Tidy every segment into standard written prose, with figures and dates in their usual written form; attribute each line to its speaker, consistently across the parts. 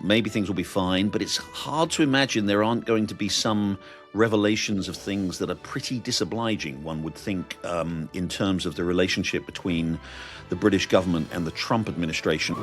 Speaker 1: maybe things will be fine, but it's hard to imagine there aren't going to be some revelations of things that are pretty disobliging, one would think, in terms of the relationship between the British government and the Trump administration.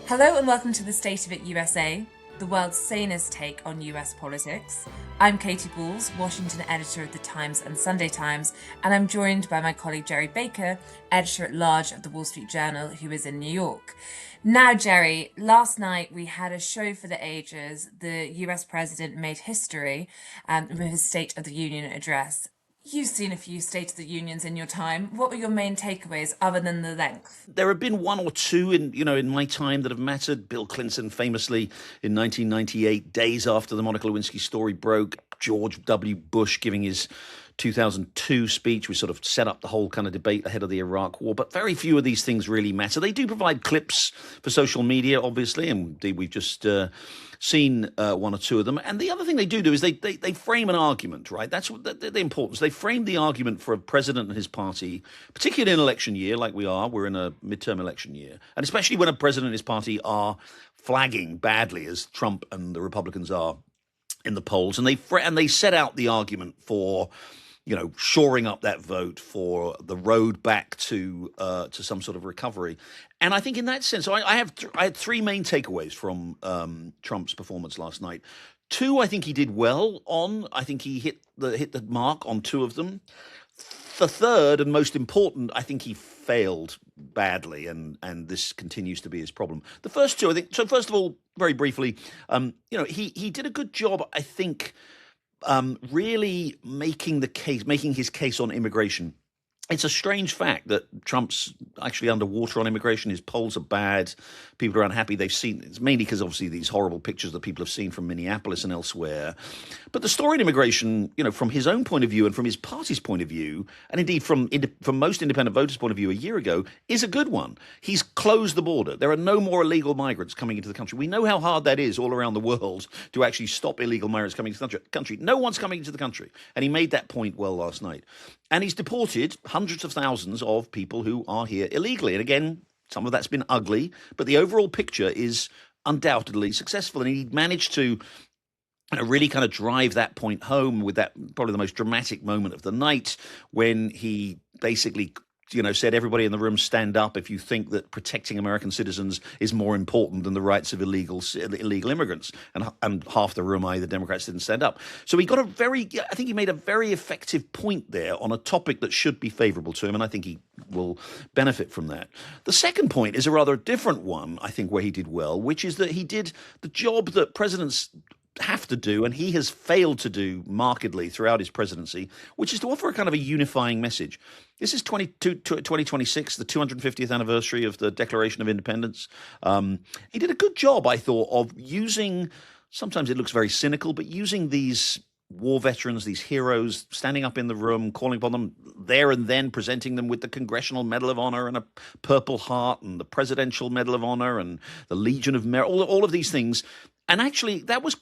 Speaker 2: Hello and welcome to the State of It USA, the world's sanest take on US politics. I'm Katie Balls, Washington editor of The Times and Sunday Times, and I'm joined by my colleague Jerry Baker, editor-at-large of The Wall Street Journal, who is in New York. Now, Jerry, last night we had a show for the ages. The US president made history with his State of the Union address. You've seen a few State of the Unions in your time. What were your main takeaways other than the length?
Speaker 1: There have been one or two in my time that have mattered. Bill Clinton famously in 1998, days after the Monica Lewinsky story broke, George W. Bush giving his 2002 speech, which sort of set up the whole kind of debate ahead of the Iraq War. But very few of these things really matter. They do provide clips for social media, obviously, and we've just seen one or two of them. And the other thing they do is they frame an argument, right? That's what the importance. They frame the argument for a president and his party, particularly in an election year like we are. We're in a midterm election year. And especially when a president and his party are flagging badly, as Trump and the Republicans are in the polls. And they set out the argument for, shoring up that vote, for the road back to some sort of recovery. And I think in that sense, I had three main takeaways from Trump's performance last night. Two, I think he did well on. I think he hit the mark on two of them. The third and most important, I think he failed badly, and this continues to be his problem. The first two, I think. So first of all, very briefly, he did a good job, I think, really making his case on immigration. It's a strange fact that Trump's actually underwater on immigration. His polls are bad. People are unhappy. It's mainly because obviously these horrible pictures that people have seen from Minneapolis and elsewhere. But the story in immigration, from his own point of view and from his party's point of view, and indeed from most independent voters' point of view a year ago, is a good one. He's closed the border. There are no more illegal migrants coming into the country. We know how hard that is all around the world to actually stop illegal migrants coming into the country. No one's coming into the country. And he made that point well last night. And he's deported hundreds of thousands of people who are here illegally. And again, some of that's been ugly, but the overall picture is undoubtedly successful. And he managed to really kind of drive that point home with that probably the most dramatic moment of the night when he basically said, everybody in the room stand up if you think that protecting American citizens is more important than the rights of illegal immigrants. And half the room, the Democrats, didn't stand up. So I think he made a very effective point there on a topic that should be favorable to him, and I think he will benefit from that. The second point is a rather different one, I think, where he did well, which is that he did the job that presidents have to do, and he has failed to do markedly throughout his presidency, which is to offer a kind of a unifying message. This is 2026, the 250th anniversary of the Declaration of Independence. He did a good job, I thought, of using, sometimes it looks very cynical, but using these war veterans, these heroes, standing up in the room, calling upon them there and then, presenting them with the Congressional Medal of Honor and a Purple Heart and the Presidential Medal of Honor and the Legion of Merit, all of these things. And actually, that was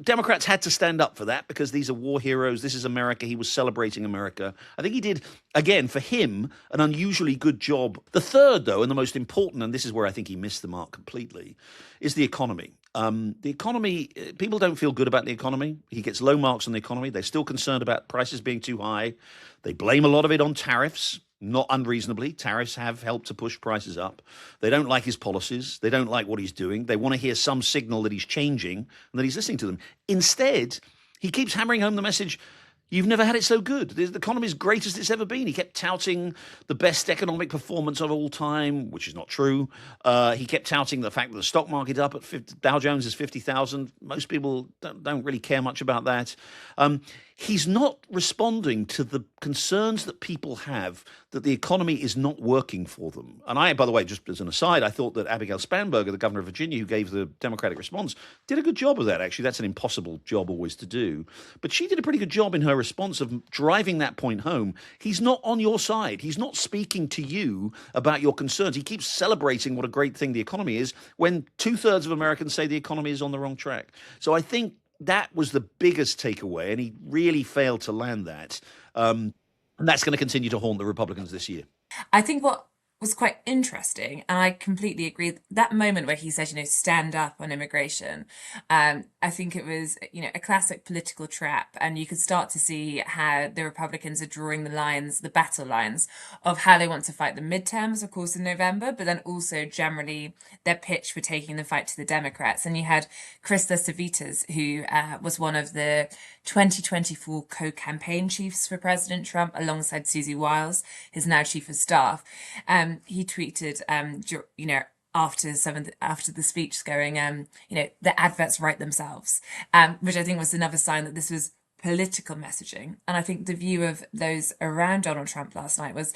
Speaker 1: Democrats had to stand up for that because these are war heroes. This is America. He was celebrating America. I think he did, again, for him, an unusually good job. The third, though, and the most important, and this is where I think he missed the mark completely, is the economy. The economy, people don't feel good about the economy. He gets low marks on the economy. They're still concerned about prices being too high. They blame a lot of it on tariffs. Not unreasonably. Tariffs have helped to push prices up. They don't like his policies. They don't like what he's doing. They want to hear some signal that he's changing and that he's listening to them. Instead, he keeps hammering home the message, you've never had it so good. The economy is great as it's ever been. He kept touting the best economic performance of all time, which is not true. He kept touting the fact that the stock market up at Dow Jones is 50,000. Most people don't really care much about that. He's not responding to the concerns that people have that the economy is not working for them. And by the way, just as an aside, I thought that Abigail Spanberger, the governor of Virginia, who gave the Democratic response, did a good job of that, actually. That's an impossible job always to do. But she did a pretty good job in her response of driving that point home. He's not on your side. He's not speaking to you about your concerns. He keeps celebrating what a great thing the economy is when 2/3 of Americans say the economy is on the wrong track. So I think that was the biggest takeaway, and he really failed to land that. And that's going to continue to haunt the Republicans this year.
Speaker 2: I think what was quite interesting. And I completely agree. That moment where he said, stand up on immigration, I think it was, a classic political trap. And you could start to see how the Republicans are drawing the lines, the battle lines of how they want to fight the midterms, of course, in November, but then also generally their pitch for taking the fight to the Democrats. And you had Krista Savitas, who was one of the 2024 co-campaign chiefs for President Trump, alongside Susie Wiles, his now chief of staff. He tweeted, after the speech, going, the adverts write themselves, which I think was another sign that this was political messaging. And I think the view of those around Donald Trump last night was,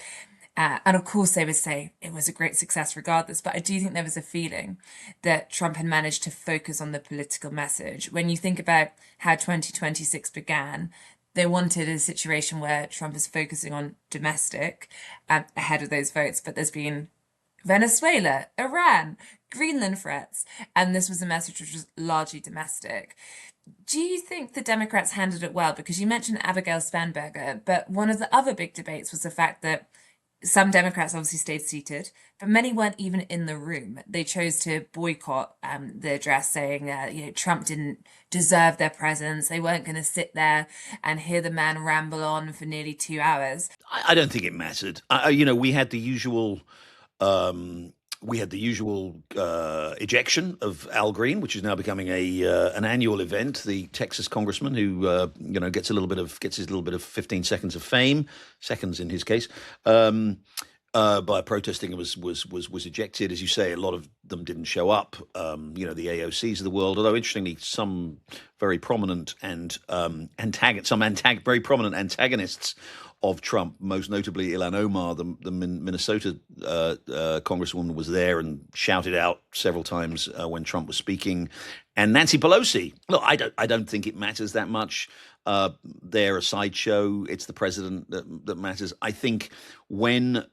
Speaker 2: and of course they would say it was a great success regardless, but I do think there was a feeling that Trump had managed to focus on the political message. When you think about how 2026 began, they wanted a situation where Trump is focusing on domestic ahead of those votes, but there's been Venezuela, Iran, Greenland threats, and this was a message which was largely domestic. Do you think the Democrats handled it well? Because you mentioned Abigail Spanberger, but one of the other big debates was the fact that some Democrats obviously stayed seated, but many weren't even in the room. They chose to boycott the address, saying Trump didn't deserve their presence. They weren't going to sit there and hear the man ramble on for nearly 2 hours.
Speaker 1: I don't think it mattered. We had the usual. Ejection of Al Green, which is now becoming an annual event. The Texas congressman who gets his little bit of 15 seconds of fame, seconds in his case, by protesting, was ejected. As you say, a lot of them didn't show up. The AOCs of the world, although interestingly, some very prominent very prominent antagonists of Trump, most notably Ilhan Omar, the Minnesota congresswoman, was there and shouted out several times when Trump was speaking. And Nancy Pelosi. Look, I don't think it matters that much. They're a sideshow. It's the president that matters. I think when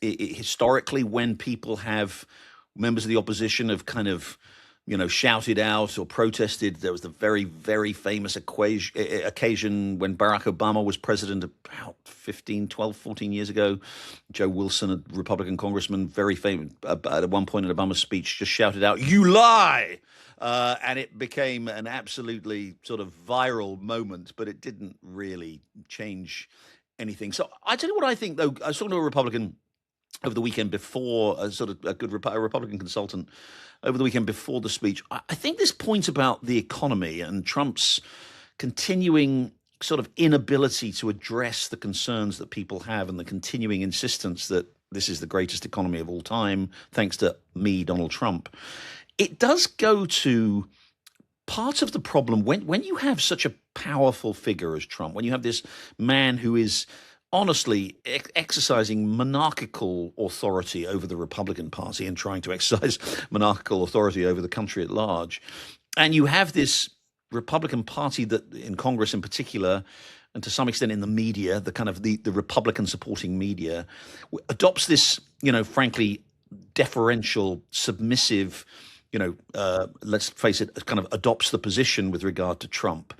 Speaker 1: historically, when people have members of the opposition have kind of shouted out or protested. There was the very, very famous occasion when Barack Obama was president about 14 years ago. Joe Wilson, a Republican congressman, very famous, at one point in Obama's speech, just shouted out, "You lie!" And it became an absolutely sort of viral moment, but it didn't really change anything. So I tell you what I think, though. I was talking to a Republican over the weekend before, a Republican consultant over the weekend before the speech. I think this point about the economy and Trump's continuing sort of inability to address the concerns that people have and the continuing insistence that this is the greatest economy of all time, thanks to me, Donald Trump, it does go to part of the problem when you have such a powerful figure as Trump, when you have this man who is honestly exercising monarchical authority over the Republican Party and trying to exercise monarchical authority over the country at large. And you have this Republican Party that in Congress in particular, and to some extent in the media, the kind of the Republican supporting media, adopts this, frankly, deferential, submissive, let's face it, kind of adopts the position with regard to Trump.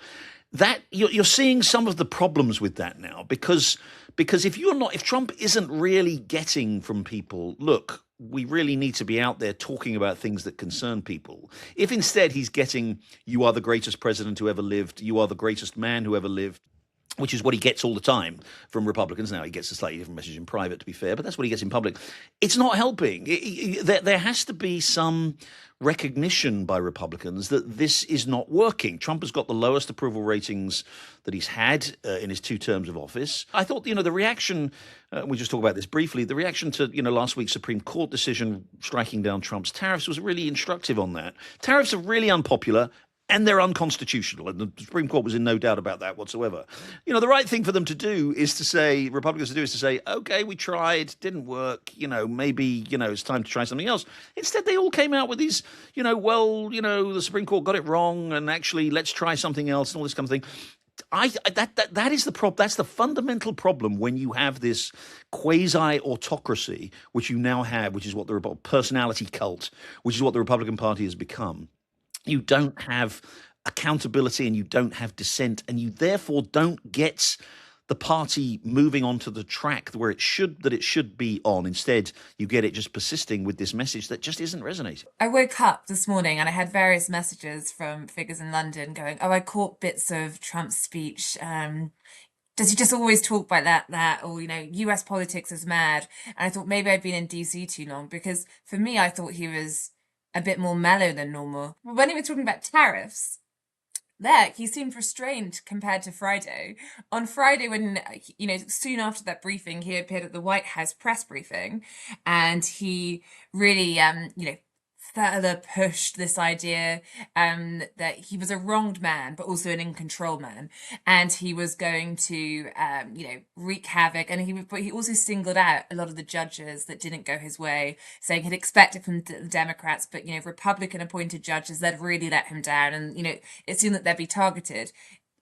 Speaker 1: That you're seeing some of the problems with that now, because if Trump isn't really getting from people, look, we really need to be out there talking about things that concern people. If instead he's getting, you are the greatest president who ever lived, you are the greatest man who ever lived, which is what he gets all the time from Republicans. Now, he gets a slightly different message in private, to be fair, but that's what he gets in public. It's not helping. There has to be some recognition by Republicans that this is not working. Trump has got the lowest approval ratings that he's had in his 2 terms of office. I thought, the reaction, we just talked about this briefly, the reaction to, last week's Supreme Court decision striking down Trump's tariffs was really instructive on that. Tariffs are really unpopular, and they're unconstitutional, and the Supreme Court was in no doubt about that whatsoever. The right thing for them to do is to say, Republicans to do is to say, okay, we tried, didn't work, maybe, it's time to try something else. Instead, they all came out with these, the Supreme Court got it wrong, and actually, let's try something else, and all this kind of thing. That is the problem. That's the fundamental problem when you have this quasi-autocracy, which you now have, which is what the personality cult, which is what the Republican Party has become. You don't have accountability and you don't have dissent, and you therefore don't get the party moving onto the track where it should be on. Instead, you get it just persisting with this message that just isn't resonating.
Speaker 2: I woke up this morning and I had various messages from figures in London going, "Oh, I caught bits of Trump's speech. Does he just always talk like that? Or, US politics is mad." And I thought maybe I'd been in DC too long, because for me, I thought he was a bit more mellow than normal. But when he was talking about tariffs, he seemed restrained compared to Friday. On Friday, when, soon after that briefing, he appeared at the White House press briefing, and he really, further pushed this idea that he was a wronged man, but also an in control man, and he was going to, wreak havoc. And but he also singled out a lot of the judges that didn't go his way, saying he'd expect it from the Democrats, but Republican appointed judges that really let him down, and it seemed that they'd be targeted.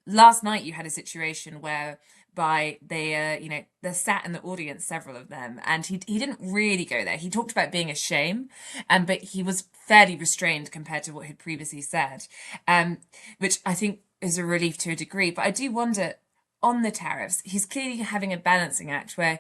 Speaker 2: Last night, you had a situation where they sat in the audience, several of them, and he didn't really go there. He talked about being a shame, but he was fairly restrained compared to what he'd previously said, which I think is a relief to a degree. But I do wonder, on the tariffs, he's clearly having a balancing act where,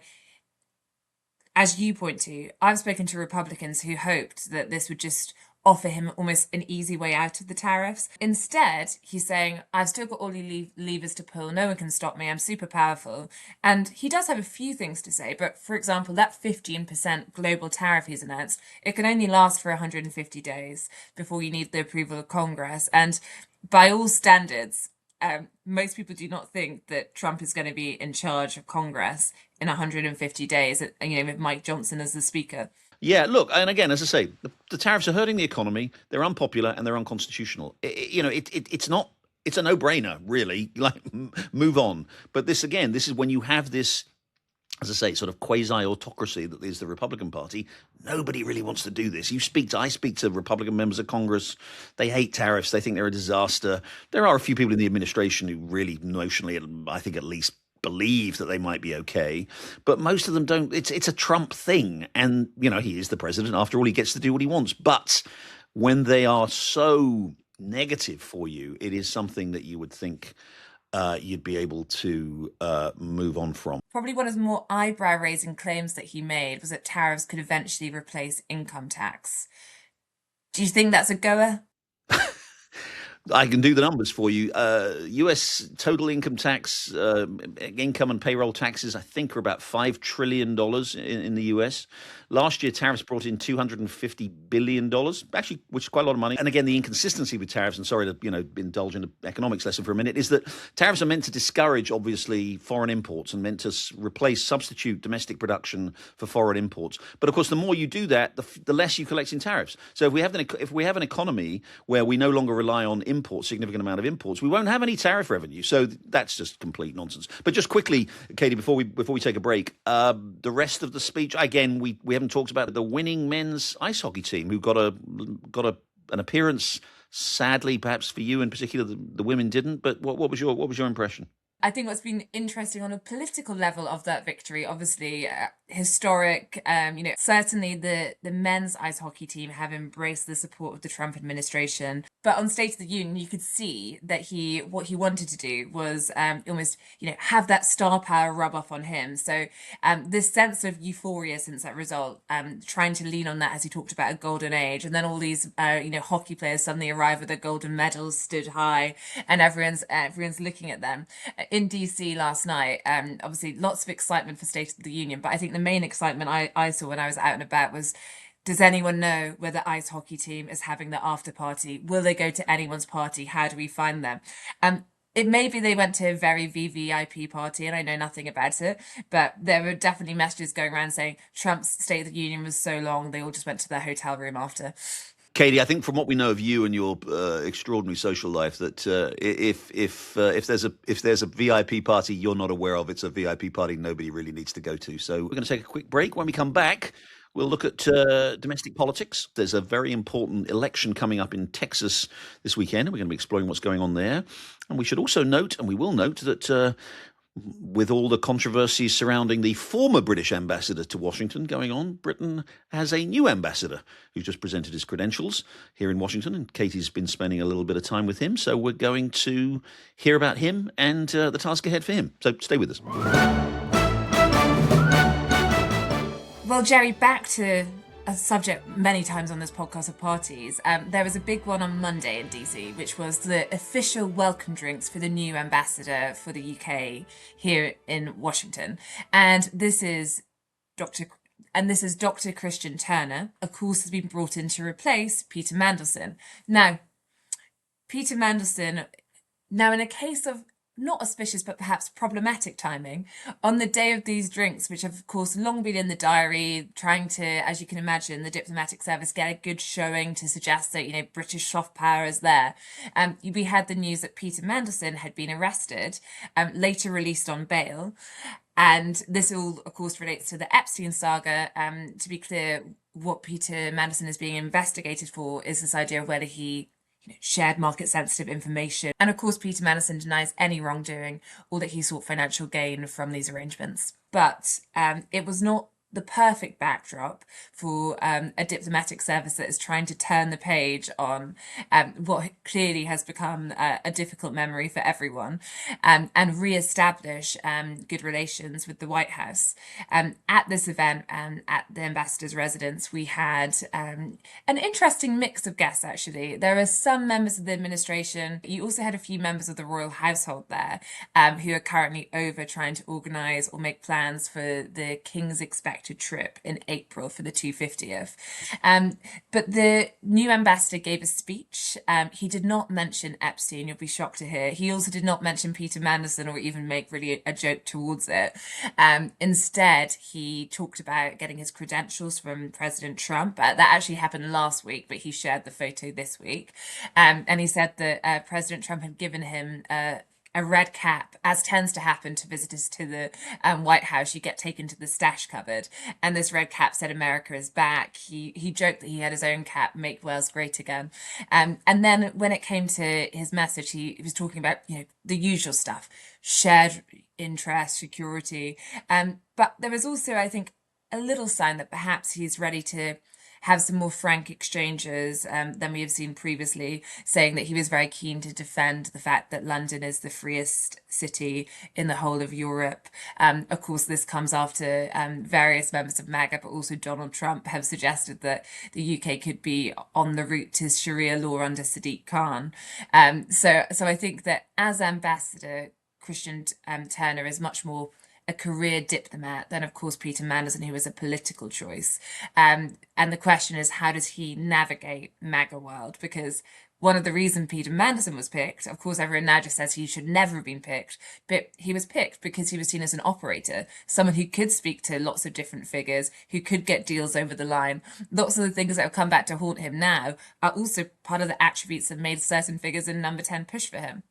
Speaker 2: as you point to, I've spoken to Republicans who hoped that this would just offer him almost an easy way out of the tariffs. Instead, he's saying, "I've still got all the levers to pull. No one can stop me. I'm super powerful." And he does have a few things to say, but for example, that 15% global tariff he's announced, it can only last for 150 days before you need the approval of Congress. And by all standards, most people do not think that Trump is going to be in charge of Congress in 150 days, with Mike Johnson as the speaker.
Speaker 1: Yeah, look, and again, as I say, the tariffs are hurting the economy. They're unpopular and they're unconstitutional. It's not. It's a no-brainer, really. Like, move on. But this is when you have this, as I say, sort of quasi-autocracy that is the Republican Party. Nobody really wants to do this. I speak to Republican members of Congress. They hate tariffs. They think they're a disaster. There are a few people in the administration who really notionally, I think at least, believe that they might be okay, but most of them don't. It's a Trump thing, and he is the president. After all, he gets to do what he wants. But when they are so negative for you, it is something that you would think you'd be able to move on from.
Speaker 2: Probably one of the more eyebrow-raising claims that he made was that tariffs could eventually replace income tax. Do you think that's a goer?
Speaker 1: I can do the numbers for you. U.S. total income tax, income and payroll taxes, I think, are about $5 trillion in the U.S. Last year, tariffs brought in $250 billion, actually, which is quite a lot of money. And again, the inconsistency with tariffs, and sorry to indulge in an economics lesson for a minute, is that tariffs are meant to discourage, obviously, foreign imports and meant to substitute domestic production for foreign imports. But of course, the more you do that, the less you collect in tariffs. So if we have an economy where we no longer rely on imports, significant amount of imports, we won't have any tariff revenue. So that's just complete nonsense. But just quickly, Katie, before we take a break, the rest of the speech, again, we haven't talked about the winning men's ice hockey team who got an appearance. Sadly, perhaps for you in particular, the women didn't. But what was your impression?
Speaker 2: I think what's been interesting on a political level of that victory, obviously historic, certainly the men's ice hockey team have embraced the support of the Trump administration. But on State of the Union, you could see that what he wanted to do was almost, have that star power rub off on him. So this sense of euphoria since that result, trying to lean on that as he talked about a golden age, and then all these, hockey players suddenly arrive with their golden medals stood high, and everyone's looking at them. In DC last night, obviously lots of excitement for State of the Union, but I think the main excitement I saw when I was out and about was, does anyone know where the ice hockey team is having their after party? Will they go to anyone's party? How do we find them? It may be they went to a very VVIP party and I know nothing about it, but there were definitely messages going around saying Trump's State of the Union was so long, they all just went to their hotel room after.
Speaker 1: Katie, I think from what we know of you and your extraordinary social life, that if there's a VIP party you're not aware of, it's a VIP party nobody really needs to go to. So we're going to take a quick break. When we come back, we'll look at domestic politics. There's a very important election coming up in Texas this weekend. We're going to be exploring what's going on there. And we should also note, and we will note, that with all the controversies surrounding the former British ambassador to Washington going on, Britain has a new ambassador who's just presented his credentials here in Washington, and Katie's been spending a little bit of time with him. So we're going to hear about him and the task ahead for him. So stay with us.
Speaker 2: Well, Jerry, back to a subject many times on this podcast of parties. There was a big one on Monday in DC, which was the official welcome drinks for the new ambassador for the UK here in Washington. And this is Dr. Christian Turner, of course, has been brought in to replace Peter Mandelson. Now, Peter Mandelson, in a case of not auspicious, but perhaps problematic timing, on the day of these drinks, which have, of course, long been in the diary, trying to, as you can imagine, the diplomatic service get a good showing to suggest that, British soft power is there. We had the news that Peter Mandelson had been arrested, later released on bail. And this all, of course, relates to the Epstein saga. To be clear, what Peter Mandelson is being investigated for is this idea of whether he shared market-sensitive information. And of course, Peter Mandelson denies any wrongdoing or that he sought financial gain from these arrangements. But it was not the perfect backdrop for a diplomatic service that is trying to turn the page on what clearly has become a difficult memory for everyone, and re-establish good relations with the White House. At this event, at the ambassador's residence, we had an interesting mix of guests, actually. There are some members of the administration. You also had a few members of the royal household there who are currently over trying to organise or make plans for the King's expected trip in April for the 250th. But the new ambassador gave a speech. He did not mention Epstein, you'll be shocked to hear. He also did not mention Peter Mandelson or even make really a joke towards it. Instead, he talked about getting his credentials from President Trump. That actually happened last week, but he shared the photo this week. And he said that President Trump had given him a red cap, as tends to happen to visitors to the White House. You get taken to the stash cupboard, and this red cap said "America is back." He joked that he had his own cap, "Make Wales Great Again." And then when it came to his message, he was talking about the usual stuff, shared interest, security. But there was also, I think, a little sign that perhaps he's ready to have some more frank exchanges than we have seen previously, saying that he was very keen to defend the fact that London is the freest city in the whole of Europe. Of course, this comes after various members of MAGA, but also Donald Trump, have suggested that the UK could be on the route to Sharia law under Sadiq Khan. So I think that as ambassador, Christian Turner is much more a career diplomat than, of course, Peter Mandelson, who was a political choice. And the question is, how does he navigate MAGA world? Because one of the reasons Peter Mandelson was picked, of course, everyone now just says he should never have been picked, but he was picked because he was seen as an operator, someone who could speak to lots of different figures, who could get deals over the line. Lots of the things that have come back to haunt him now are also part of the attributes that made certain figures in number 10 push for him.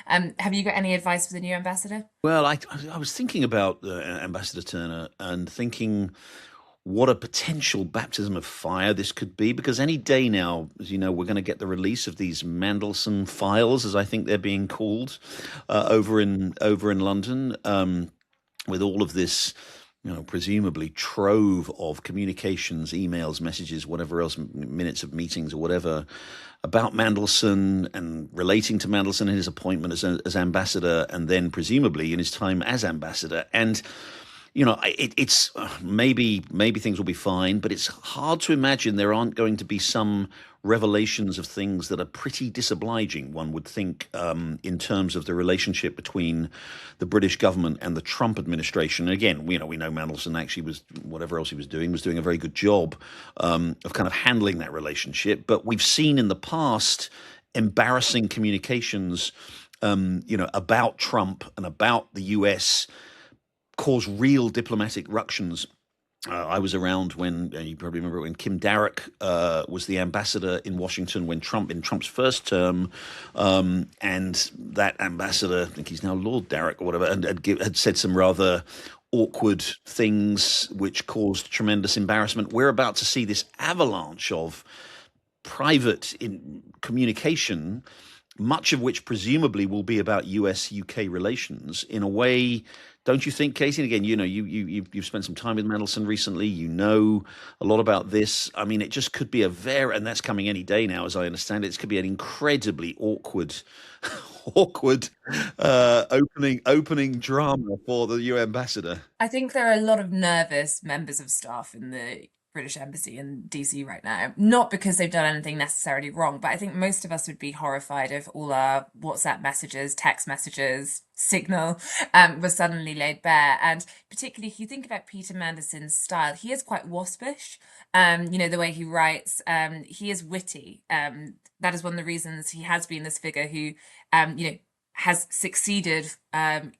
Speaker 2: Have you got any advice for the new ambassador?
Speaker 1: Well, I was thinking about Ambassador Turner and thinking what a potential baptism of fire this could be, because any day now, as you know, we're going to get the release of these Mandelson files, as I think they're being called, over in London, with all of this, presumably trove of communications, emails, messages, whatever else, minutes of meetings or whatever, about Mandelson and relating to Mandelson and his appointment as ambassador, and then presumably in his time as ambassador. And it's maybe things will be fine, but it's hard to imagine there aren't going to be some revelations of things that are pretty disobliging, one would think, in terms of the relationship between the British government and the Trump administration. And again, we know Mandelson actually was, whatever else he was doing a very good job of kind of handling that relationship. But we've seen in the past embarrassing communications, about Trump and about the US cause real diplomatic ructions. I was around when, you probably remember, when Kim Darroch was the ambassador in Washington in Trump's first term, and that ambassador, I think he's now Lord Darroch or whatever, and had said some rather awkward things which caused tremendous embarrassment. We're about to see this avalanche of private communication much of which presumably will be about US-UK relations in a way. Don't you think, Katie? And again, you've spent some time with Mandelson recently. You know a lot about this. I mean, it just could be a very, and that's coming any day now, as I understand it. It could be an incredibly awkward, awkward opening drama for the UN ambassador.
Speaker 2: I think there are a lot of nervous members of staff in the British Embassy in DC right now, not because they've done anything necessarily wrong, but I think most of us would be horrified if all our WhatsApp messages, text messages, Signal were suddenly laid bare. And particularly if you think about Peter Mandelson's style, he is quite waspish. The way he writes, he is witty. That is one of the reasons he has been this figure who, has succeeded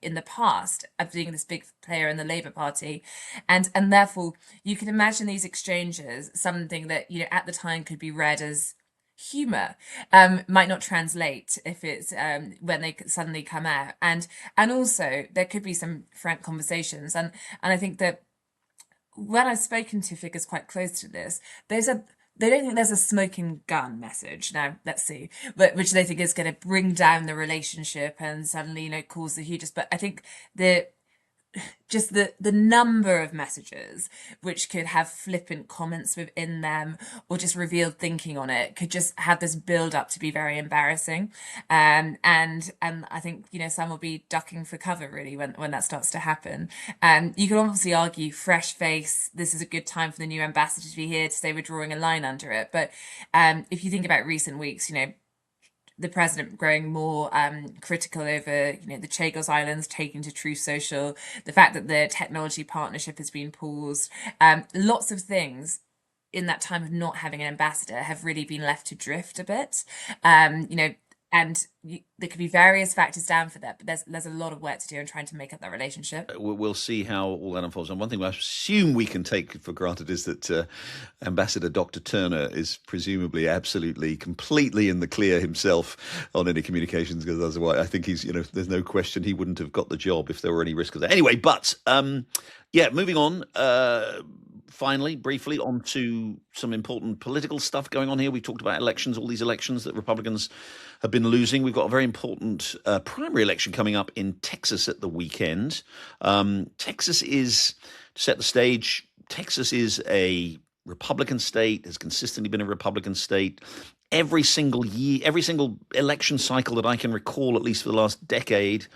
Speaker 2: in the past of being this big player in the Labour Party, and therefore you can imagine these exchanges, something that at the time could be read as humor, might not translate if it's when they suddenly come out, and also there could be some frank conversations, and I think that when I've spoken to figures quite close to this, they don't think there's a smoking gun message. Now, let's see, which they think is going to bring down the relationship and suddenly, cause the hugest. But I think the number of messages which could have flippant comments within them or just revealed thinking on it could just have this build up to be very embarrassing, and I think some will be ducking for cover really when that starts to happen. You can obviously argue fresh face, this is a good time for the new ambassador to be here to say we're drawing a line under it, but if you think about recent weeks, the president growing more critical over, the Chagos Islands taking to Truth Social, the fact that the technology partnership has been paused, lots of things in that time of not having an ambassador have really been left to drift a bit. There could be various factors down for that, but there's a lot of work to do in trying to make up that relationship.
Speaker 1: We'll see how all that unfolds. And one thing I assume we can take for granted is that Ambassador Dr. Turner is presumably absolutely, completely in the clear himself on any communications, because otherwise I think he's, there's no question he wouldn't have got the job if there were any risk of that. Anyway, but moving on. Finally, briefly, on to some important political stuff going on here. We talked about elections, all these elections that Republicans have been losing. We've got a very important primary election coming up in Texas at the weekend. Texas is, to set the stage, Texas is a Republican state, has consistently been a Republican state. Every single year, every single election cycle that I can recall, at least for the last decade,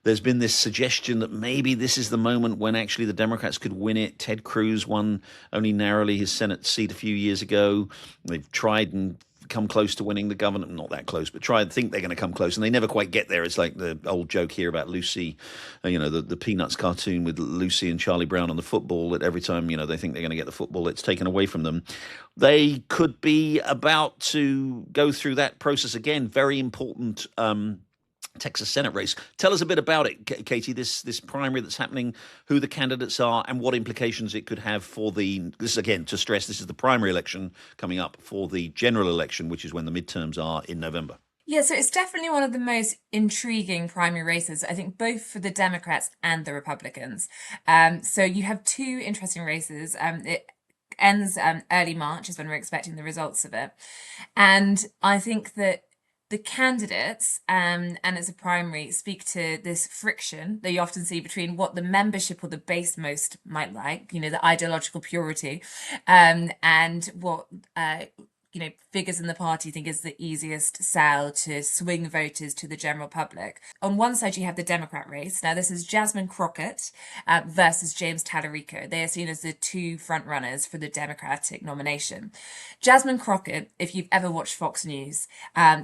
Speaker 1: there's been this suggestion that maybe this is the moment when actually the Democrats could win it. Ted Cruz won only narrowly his Senate seat a few years ago. They've tried and come close to winning the governor, not that close, but try and think they're going to come close, and they never quite get there. It's like the old joke here about Lucy, the Peanuts cartoon with Lucy and Charlie Brown on the football, that every time, they think they're going to get the football, it's taken away from them. They could be about to go through that process again. Very important Texas Senate race. Tell us a bit about it, Katie, this primary that's happening, who the candidates are, and what implications it could have for this, again, to stress, this is the primary election coming up for the general election, which is when the midterms are in November.
Speaker 2: Yeah, so it's definitely one of the most intriguing primary races, I think, both for the Democrats and the Republicans. So you have two interesting races. It ends early March is when we're expecting the results of it. And I think that the candidates, and as a primary, speak to this friction that you often see between what the membership or the base most might like, the ideological purity, and what figures in the party think is the easiest sell to swing voters to the general public. On one side, you have the Democrat race. Now, this is Jasmine Crockett versus James Tallarico. They are seen as the two front runners for the Democratic nomination. Jasmine Crockett, if you've ever watched Fox News,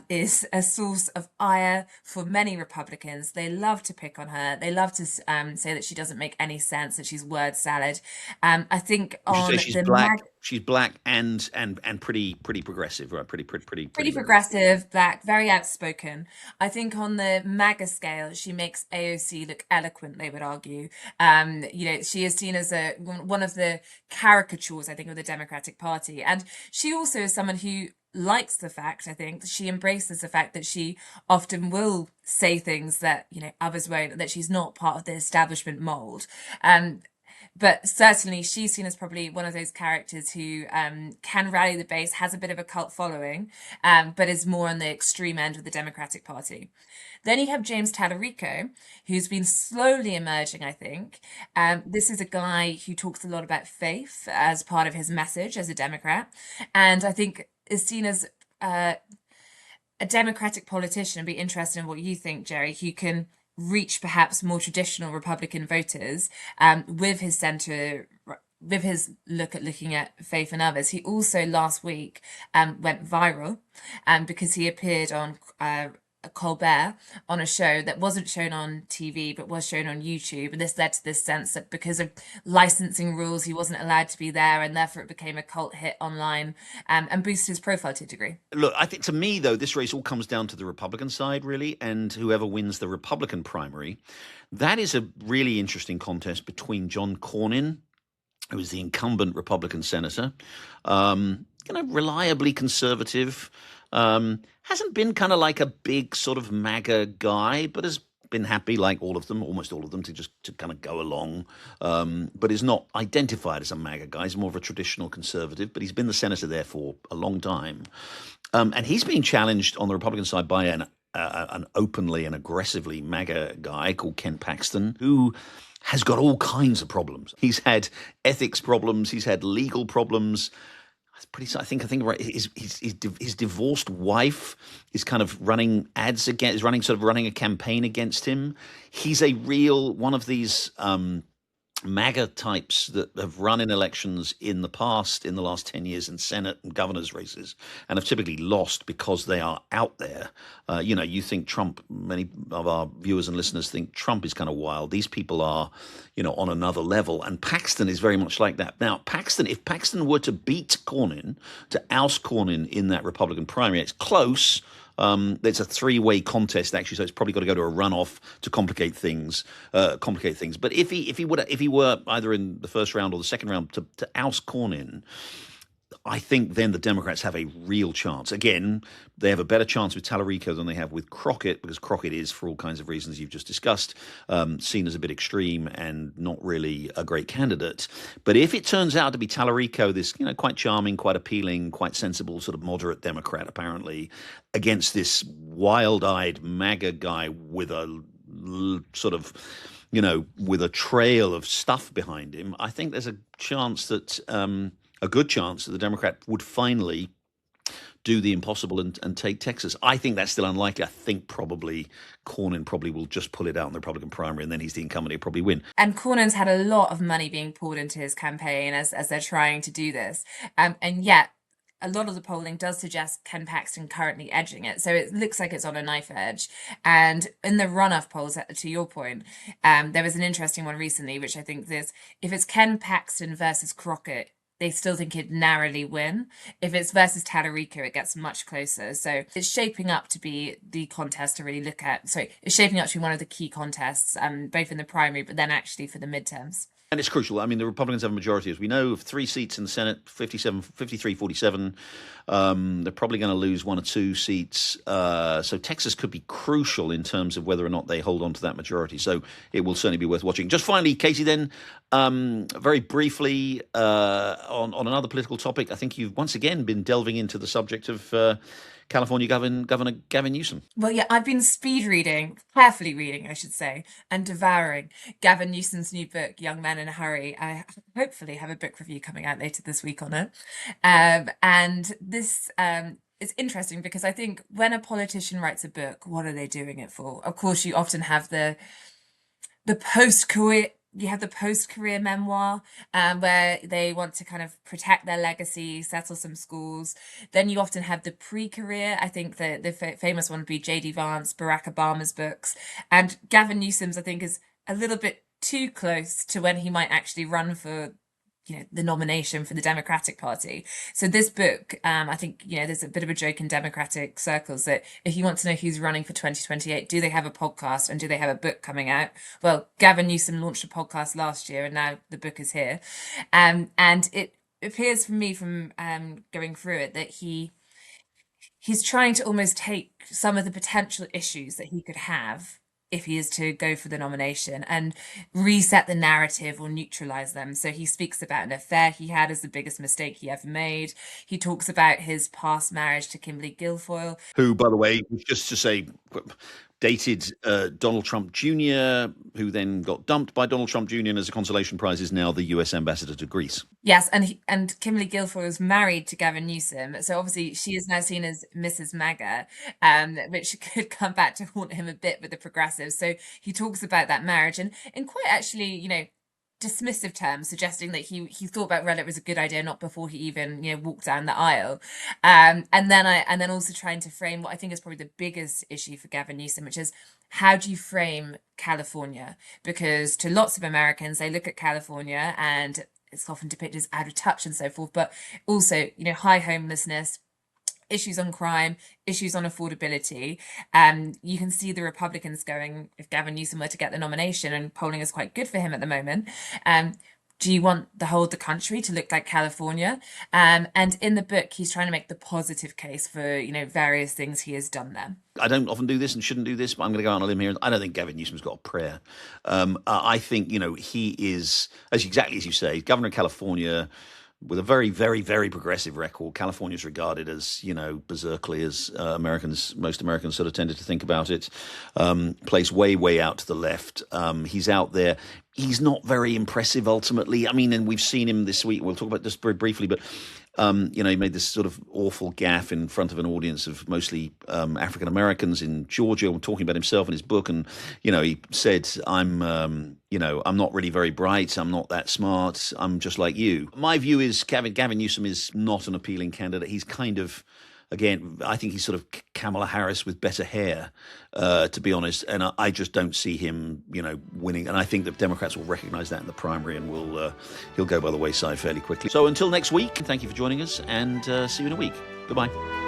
Speaker 2: is a source of ire for many Republicans. They love to pick on her. They love to say that she doesn't make any sense, that she's word salad. I think on
Speaker 1: she's black. She's black and pretty progressive, right? Pretty
Speaker 2: progressive, black, very outspoken. I think on the MAGA scale, she makes AOC look eloquent, they would argue. She is seen as one of the caricatures, I think, of the Democratic Party. And she also is someone who likes the fact, I think, she embraces the fact that she often will say things that, others won't, that she's not part of the establishment mold. but certainly she's seen as probably one of those characters who can rally the base, has a bit of a cult following, but is more on the extreme end of the Democratic Party. Then you have James Tallarico, who's been slowly emerging, I think. This is a guy who talks a lot about faith as part of his message as a Democrat, and I think is seen as a Democratic politician. I'd be interested in what you think, Jerry, who can reach perhaps more traditional Republican voters with his centre, with his looking at faith and others. He also last week went viral because he appeared on Colbert on a show that wasn't shown on TV but was shown on YouTube, and this led to this sense that because of licensing rules he wasn't allowed to be there, and therefore it became a cult hit online and boosted his profile to a degree.
Speaker 1: Look, I think to me, though, this race all comes down to the Republican side, really, and whoever wins the Republican primary. That is a really interesting contest between John Cornyn, who is the incumbent Republican senator, reliably conservative, hasn't been kind of like a big sort of MAGA guy, but has been happy, like all of them, almost all of them, to kind of go along, but is not identified as a MAGA guy. He's more of a traditional conservative, but he's been the senator there for a long time. And he's being challenged on the Republican side by an openly and aggressively MAGA guy called Ken Paxton, who has got all kinds of problems. He's had ethics problems. He's had legal problems. I think right. His divorced wife is kind of running ads against, running a campaign against him. He's a real one of these MAGA types that have run in elections in the past, in the last 10 years, in Senate and governor's races, and have typically lost because they are out there. You think Trump, many of our viewers and listeners think Trump is kind of wild. These people are, on another level. And Paxton is very much like that. Now, if Paxton were to beat Cornyn, to oust Cornyn in that Republican primary, it's close. It's a three-way contest, actually, so it's probably got to go to a runoff to complicate things. But if he were either in the first round or the second round to oust Cornyn, I think then the Democrats have a real chance. Again, they have a better chance with Tallarico than they have with Crockett, because Crockett is, for all kinds of reasons you've just discussed, seen as a bit extreme and not really a great candidate. But if it turns out to be Tallarico, this quite charming, quite appealing, quite sensible sort of moderate Democrat, apparently, against this wild-eyed MAGA guy with a sort of with a trail of stuff behind him, I think there's a chance that a good chance that the Democrat would finally do the impossible and take Texas. I think that's still unlikely. I think probably Cornyn will just pull it out in the Republican primary, and then he's the incumbent. He'll probably win.
Speaker 2: And Cornyn's had a lot of money being poured into his campaign as they're trying to do this. And yet a lot of the polling does suggest Ken Paxton currently edging it. So it looks like it's on a knife edge. And in the runoff polls, to your point, there was an interesting one recently, which I think is, if it's Ken Paxton versus Crockett, they still think he'd narrowly win. If it's versus Tallarico, it gets much closer. So it's shaping up to be the contest to really look at. Sorry, it's shaping up to be one of the key contests, both in the primary, but then actually for the midterms.
Speaker 1: And it's crucial. I mean, the Republicans have a majority, as we know, of 3 seats in the Senate, 53-47. They're probably going to lose 1 or 2 seats. So Texas could be crucial in terms of whether or not they hold on to that majority. So it will certainly be worth watching. Just finally, Katie, then, very briefly, on another political topic, I think you've once again been delving into the subject of California Governor Gavin Newsom.
Speaker 2: Well, yeah, I've been speed reading, carefully reading, I should say, and devouring Gavin Newsom's new book, Young Men in a Hurry. I hopefully have a book review coming out later this week on it. And this is interesting because I think when a politician writes a book, what are they doing it for? Of course, you often have the post-career. You have the post-career memoir where they want to kind of protect their legacy, settle some scores. Then you often have the pre-career. I think the famous one would be J.D. Vance, Barack Obama's books. And Gavin Newsom's, I think, is a little bit too close to when he might actually run for the nomination for the Democratic Party. So this book, I think, there's a bit of a joke in Democratic circles that if you want to know who's running for 2028, do they have a podcast and do they have a book coming out? Well, Gavin Newsom launched a podcast last year and now the book is here. And it appears for me from going through it that he's trying to almost take some of the potential issues that he could have if he is to go for the nomination, and reset the narrative or neutralize them. So he speaks about an affair he had as the biggest mistake he ever made. He talks about his past marriage to Kimberly Guilfoyle,
Speaker 1: who, by the way, just to say, dated Donald Trump Jr., who then got dumped by Donald Trump Jr. and as a consolation prize is now the US ambassador to Greece.
Speaker 2: Yes, and Kimberly Guilfoyle was married to Gavin Newsom, so obviously she is now seen as Mrs. MAGA, which could come back to haunt him a bit with the progressives. So he talks about that marriage and in quite actually, dismissive terms, suggesting that he thought about whether it was a good idea, not before he even walked down the aisle, and then also trying to frame what I think is probably the biggest issue for Gavin Newsom, which is how do you frame California? Because to lots of Americans, they look at California and it's often depicted as out of touch and so forth, but also high homelessness, issues on crime, issues on affordability. You can see the Republicans going, if Gavin Newsom were to get the nomination, and polling is quite good for him at the moment, do you want the whole of the country to look like California? And in the book, he's trying to make the positive case for, various things he has done there.
Speaker 1: I don't often do this and shouldn't do this, but I'm going to go on a limb here. I don't think Gavin Newsom's got a prayer. I think, he is, exactly as you say, governor of California, with a very, very, very progressive record. California is regarded as, berserkly as most Americans sort of tended to think about it. Placed way, way out to the left. He's out there. He's not very impressive ultimately. I mean, and we've seen him this week. We'll talk about this very briefly, but he made this sort of awful gaffe in front of an audience of mostly African Americans in Georgia, talking about himself in his book. And, he said, I'm not really very bright. I'm not that smart. I'm just like you. My view is Gavin Newsom is not an appealing candidate. He's kind of, again, I think he's sort of Kamala Harris with better hair, to be honest. And I just don't see him, winning. And I think that Democrats will recognize that in the primary and he'll go by the wayside fairly quickly. So until next week, thank you for joining us and see you in a week. Goodbye.